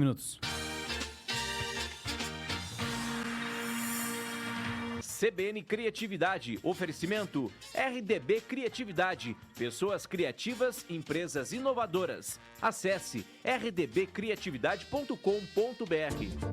Minutos. CBN Criatividade, oferecimento RDB Criatividade, pessoas criativas, empresas inovadoras. Acesse rdbcriatividade.com.br.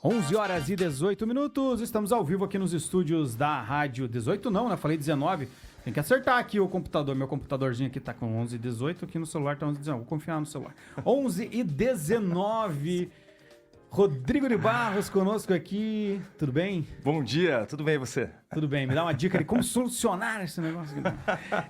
11h18, estamos ao vivo aqui nos estúdios da Rádio 18, não, né? Falei 19. Tem que acertar aqui o computador. Meu computadorzinho aqui tá com 11h18, aqui no celular tá 11h19. Vou confiar no celular. 11h19. Rodrigo de Barros conosco aqui. Tudo bem? Bom dia, tudo bem e você? Tudo bem, me dá uma dica de como solucionar esse negócio aqui.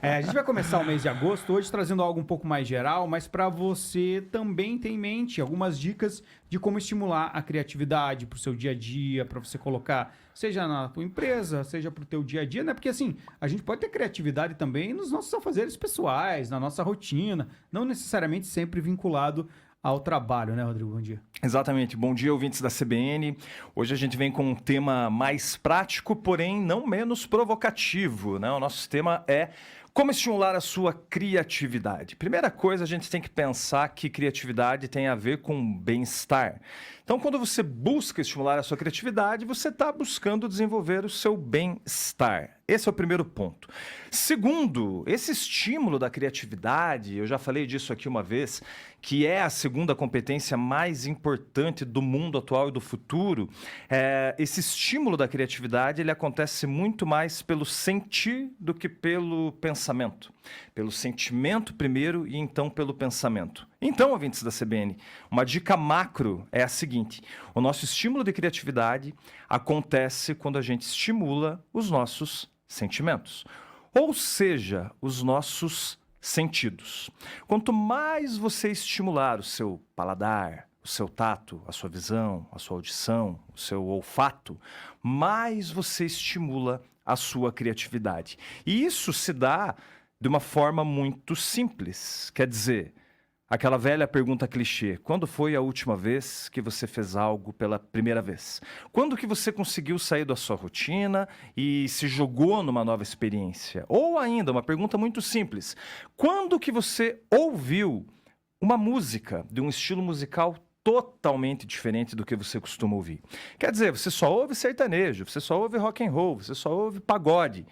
A gente vai começar o mês de agosto, hoje trazendo algo um pouco mais geral, mas para você também ter em mente algumas dicas de como estimular a criatividade para o seu dia a dia, para você colocar, seja na tua empresa, seja para o teu dia a dia, né? Porque assim, a gente pode ter criatividade também nos nossos afazeres pessoais, na nossa rotina, não necessariamente sempre vinculado ao trabalho, né, Rodrigo? Bom dia. Exatamente. Bom dia, ouvintes da CBN. Hoje a gente vem com um tema mais prático, porém não menos provocativo, né? O nosso tema é como estimular a sua criatividade. Primeira coisa, a gente tem que pensar que criatividade tem a ver com bem-estar. Então, quando você busca estimular a sua criatividade, você está buscando desenvolver o seu bem-estar. Esse é o primeiro ponto. Segundo, esse estímulo da criatividade, eu já falei disso aqui uma vez, que é a segunda competência mais importante do mundo atual e do futuro. Esse estímulo da criatividade, ele acontece muito mais pelo sentir do que pelo pensamento. Pelo sentimento primeiro e então pelo pensamento. Então, ouvintes da CBN, uma dica macro é a seguinte: o nosso estímulo de criatividade acontece quando a gente estimula os nossos sentimentos, ou seja, os nossos sentidos. Quanto mais você estimular o seu paladar, o seu tato, a sua visão, a sua audição, o seu olfato, mais você estimula a sua criatividade. E isso se dá de uma forma muito simples, quer dizer, aquela velha pergunta clichê: quando foi a última vez que você fez algo pela primeira vez? Quando que você conseguiu sair da sua rotina e se jogou numa nova experiência? Ou ainda, uma pergunta muito simples: quando que você ouviu uma música de um estilo musical totalmente diferente do que você costuma ouvir? Quer dizer, você só ouve sertanejo, você só ouve rock and roll, você só ouve pagode.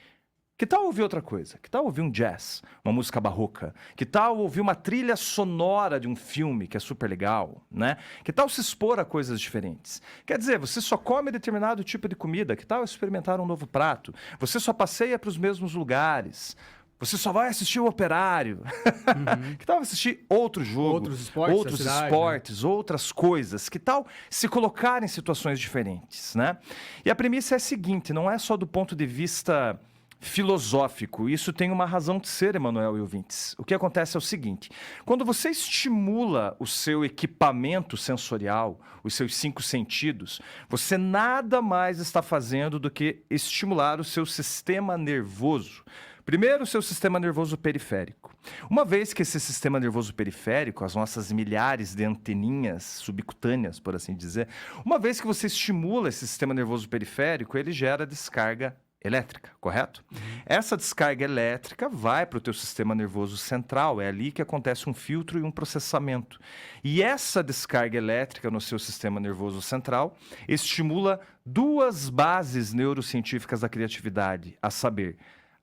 Que tal ouvir outra coisa? Que tal ouvir um jazz, uma música barroca? Que tal ouvir uma trilha sonora de um filme que é super legal, né? Que tal se expor a coisas diferentes? Quer dizer, você só come determinado tipo de comida, que tal experimentar um novo prato? Você só passeia para os mesmos lugares. Você só vai assistir o Operário. Que tal assistir outro jogo? Outros esportes, né? Outras coisas. Que tal se colocar em situações diferentes, né? E a premissa é a seguinte: não é só do ponto de vista filosófico, isso tem uma razão de ser, Emanuel e ouvintes. O que acontece é o seguinte: quando você estimula o seu equipamento sensorial, os seus 5 sentidos, você nada mais está fazendo do que estimular o seu sistema nervoso. Primeiro, o seu sistema nervoso periférico. Uma vez que esse sistema nervoso periférico, as nossas milhares de anteninhas subcutâneas, por assim dizer, uma vez que você estimula esse sistema nervoso periférico, ele gera descarga elétrica, correto? Essa descarga elétrica vai para o teu sistema nervoso central, é ali que acontece um filtro e um processamento. E essa descarga elétrica no seu sistema nervoso central estimula 2 bases neurocientíficas da criatividade, a saber,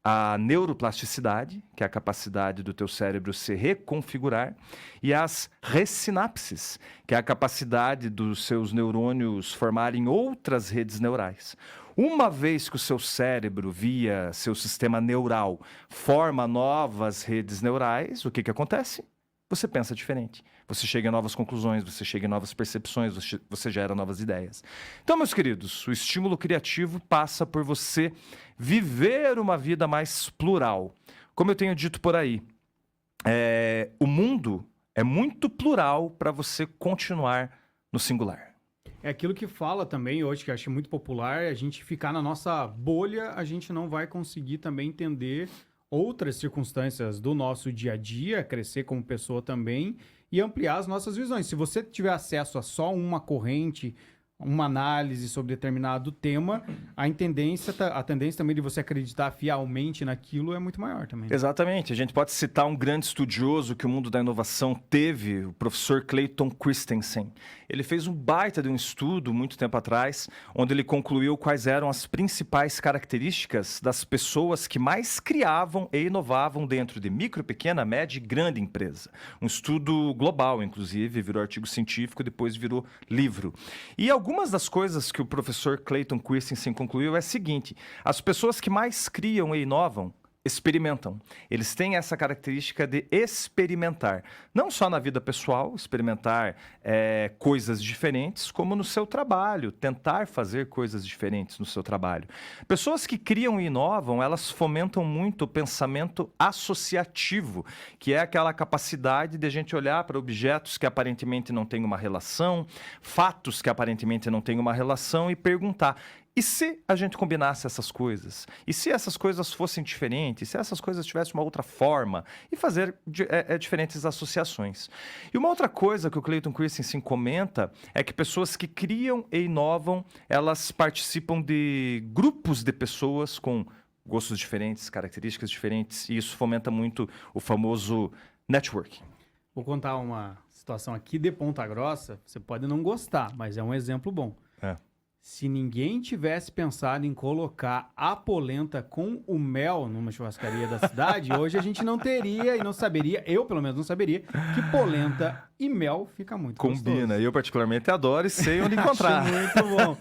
a neuroplasticidade, que é a capacidade do teu cérebro se reconfigurar, e as ressinapses, que é a capacidade dos seus neurônios formarem outras redes neurais. Uma vez que o seu cérebro, via seu sistema neural, forma novas redes neurais, o que acontece? Você pensa diferente. Você chega a novas conclusões, você chega a novas percepções, você gera novas ideias. Então, meus queridos, o estímulo criativo passa por você viver uma vida mais plural. Como eu tenho dito por aí, o mundo é muito plural para você continuar no singular. É aquilo que fala também hoje, que eu acho muito popular: a gente ficar na nossa bolha, a gente não vai conseguir também entender outras circunstâncias do nosso dia a dia, crescer como pessoa também e ampliar as nossas visões. Se você tiver acesso a só uma corrente, uma análise sobre determinado tema, a tendência também de você acreditar fielmente naquilo é muito maior também. Exatamente. A gente pode citar um grande estudioso que o mundo da inovação teve, o professor Clayton Christensen. Ele fez um baita de um estudo muito tempo atrás, onde ele concluiu quais eram as principais características das pessoas que mais criavam e inovavam dentro de micro, pequena, média e grande empresa. Um estudo global, inclusive, virou artigo científico, depois virou livro. E algumas das coisas que o professor Clayton Christensen concluiu é a seguinte: as pessoas que mais criam e inovam experimentam. Eles têm essa característica de experimentar. Não só na vida pessoal, experimentar coisas diferentes, como no seu trabalho, tentar fazer coisas diferentes no seu trabalho. Pessoas que criam e inovam, elas fomentam muito o pensamento associativo, que é aquela capacidade de a gente olhar para objetos que aparentemente não têm uma relação, fatos que aparentemente não têm uma relação e perguntar: e se a gente combinasse essas coisas? E se essas coisas fossem diferentes? Se essas coisas tivessem uma outra forma? E fazer diferentes associações. E uma outra coisa que o Clayton Christensen comenta é que pessoas que criam e inovam, elas participam de grupos de pessoas com gostos diferentes, características diferentes, e isso fomenta muito o famoso networking. Vou contar uma situação aqui de Ponta Grossa. Você pode não gostar, mas é um exemplo bom. Se ninguém tivesse pensado em colocar a polenta com o mel numa churrascaria da cidade, hoje a gente não teria e não saberia, eu pelo menos não saberia, que polenta e mel fica muito Combina. gostoso. Eu particularmente adoro e sei onde encontrar. Acho muito bom.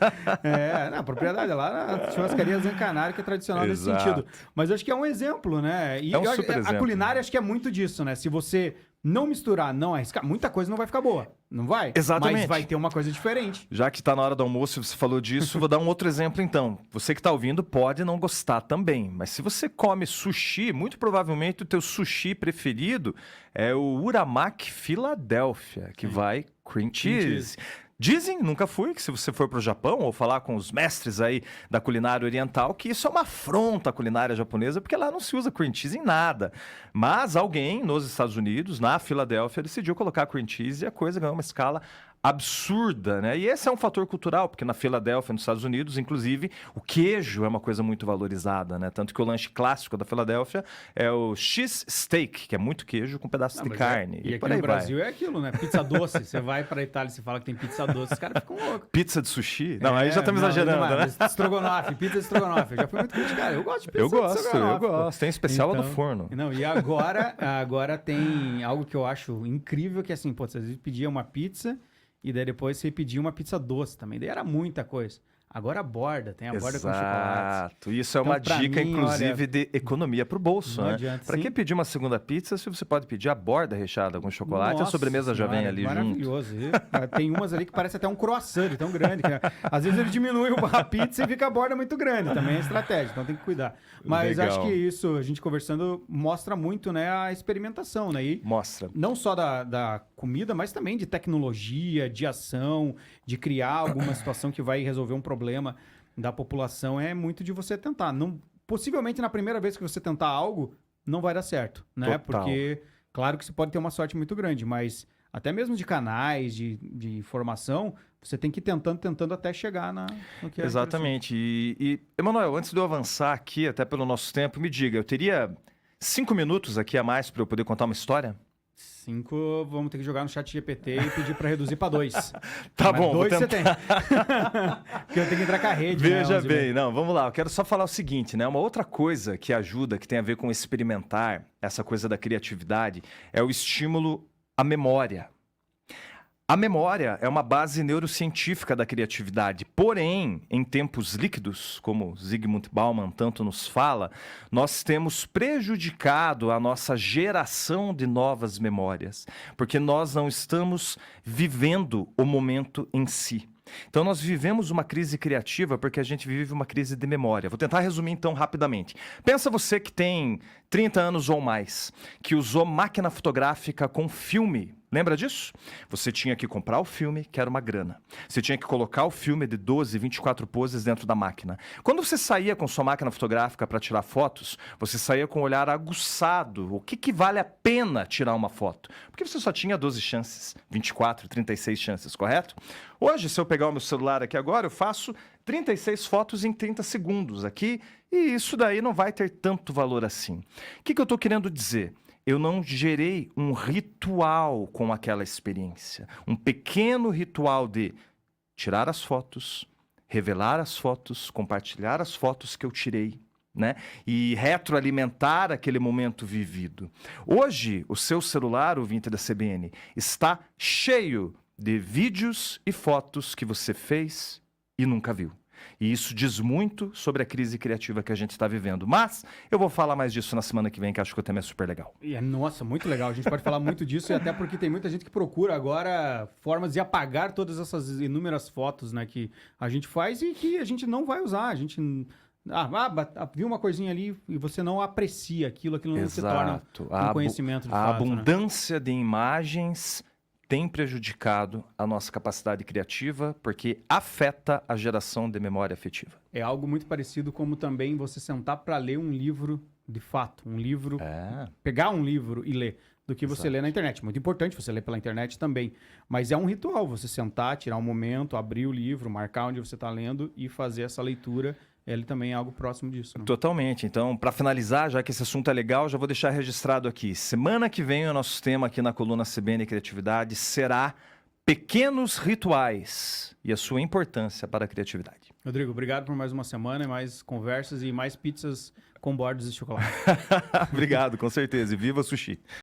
A propriedade é lá na churrascaria Zancanaro, que é tradicional nesse sentido. Mas eu acho que é um exemplo, né? E é um super exemplo. A culinária acho que é muito disso, né? Se você não misturar, não arriscar, muita coisa não vai ficar boa. Não vai? Exatamente. Mas vai ter uma coisa diferente. Já que está na hora do almoço e você falou disso, vou dar um outro exemplo então. Você que está ouvindo pode não gostar também, mas se você come sushi, muito provavelmente o teu sushi preferido é o Uramaki Philadelphia, que vai cream cheese. Dizem, nunca fui, que se você for para o Japão ou falar com os mestres aí da culinária oriental, que isso é uma afronta à culinária japonesa, porque lá não se usa cream cheese em nada. Mas alguém nos Estados Unidos, na Filadélfia, decidiu colocar cream cheese e a coisa ganhou uma escala absurda, né? E esse é um fator cultural, porque na Filadélfia, nos Estados Unidos, inclusive, o queijo é uma coisa muito valorizada, né? Tanto que o lanche clássico da Filadélfia é o cheese steak, que é muito queijo com pedaços de carne. E aqui no Brasil é aquilo, né? Pizza doce. Você vai pra Itália e você fala que tem pizza doce, os caras ficam loucos. Pizza de sushi? Não, aí já estamos exagerando, né? Estrogonofe, pizza de estrogonofe. Eu já fui muito criticado. Eu gosto de pizza de estrogonofe. Eu gosto. Tem especial do forno. Não, e agora tem algo que eu acho incrível, que é assim, pô, você pedia uma pizza e daí depois você pedia uma pizza doce também. Daí era muita coisa. Agora a borda, tem a borda com chocolate. Exato. Isso é uma dica, inclusive, de economia para o bolso, né? Para que pedir uma segunda pizza se você pode pedir a borda recheada com chocolate? Nossa, a sobremesa já vem ali maravilhoso. Junto. Tem umas ali que parece até um croissant, de tão grande. Que, às vezes ele diminui a pizza e fica a borda muito grande. Também é estratégia, então tem que cuidar. Mas acho que isso, a gente conversando, mostra muito, né, a experimentação, né? E mostra. Não só da comida, mas também de tecnologia, de ação, de criar alguma situação que vai resolver um problema da população. É muito de você tentar. Possivelmente, na primeira vez que você tentar algo, não vai dar certo, né? Total. Porque, claro que você pode ter uma sorte muito grande, mas até mesmo de canais, de informação, você tem que ir tentando até chegar no que é. Exatamente. E, Emanuel, antes de eu avançar aqui, até pelo nosso tempo, me diga, eu teria 5 minutos aqui a mais para eu poder contar uma história? 5, vamos ter que jogar no chat GPT e pedir para reduzir para 2. Tá mas bom, 2 você tem. Porque eu tenho que entrar com a rede. Veja bem, não, vamos lá. Eu quero só falar o seguinte, né? Uma outra coisa que ajuda, que tem a ver com experimentar, essa coisa da criatividade, é o estímulo à memória. A memória é uma base neurocientífica da criatividade, porém, em tempos líquidos, como Zygmunt Bauman tanto nos fala, nós temos prejudicado a nossa geração de novas memórias, porque nós não estamos vivendo o momento em si. Então, nós vivemos uma crise criativa porque a gente vive uma crise de memória. Vou tentar resumir, então, rapidamente. Pensa você que tem 30 anos ou mais, que usou máquina fotográfica com filme. Lembra disso? Você tinha que comprar o filme, que era uma grana. Você tinha que colocar o filme de 12, 24 poses dentro da máquina. Quando você saía com sua máquina fotográfica para tirar fotos, você saía com o olhar aguçado. O que vale a pena tirar uma foto? Porque você só tinha 12 chances, 24, 36 chances, correto? Hoje, se eu pegar o meu celular aqui agora, eu faço 36 fotos em 30 segundos aqui, e isso daí não vai ter tanto valor assim. O que eu estou querendo dizer? Eu não gerei um ritual com aquela experiência. Um pequeno ritual de tirar as fotos, revelar as fotos, compartilhar as fotos que eu tirei, né? E retroalimentar aquele momento vivido. Hoje, o seu celular, ouvinte da CBN, está cheio de vídeos e fotos que você fez e nunca viu. E isso diz muito sobre a crise criativa que a gente está vivendo. Mas eu vou falar mais disso na semana que vem, que acho que o tema é super legal. Nossa, muito legal. A gente pode falar muito disso, e até porque tem muita gente que procura agora formas de apagar todas essas inúmeras fotos, né, que a gente faz e que a gente não vai usar. A gente viu uma coisinha ali e você não aprecia aquilo não se torna um conhecimento de fato. A abundância de imagens tem prejudicado a nossa capacidade criativa porque afeta a geração de memória afetiva. É algo muito parecido como também você sentar para ler um livro de fato, um livro, pegar um livro e ler, do que você lê na internet. Muito importante você ler pela internet também, mas é um ritual você sentar, tirar um momento, abrir o livro, marcar onde você está lendo e fazer essa leitura. Ele também é algo próximo disso, né? Totalmente. Então, para finalizar, já que esse assunto é legal, já vou deixar registrado aqui. Semana que vem, o nosso tema aqui na coluna CBN Criatividade será pequenos rituais e a sua importância para a criatividade. Rodrigo, obrigado por mais uma semana, mais conversas e mais pizzas com bordas de chocolate. Obrigado, com certeza. E viva o sushi!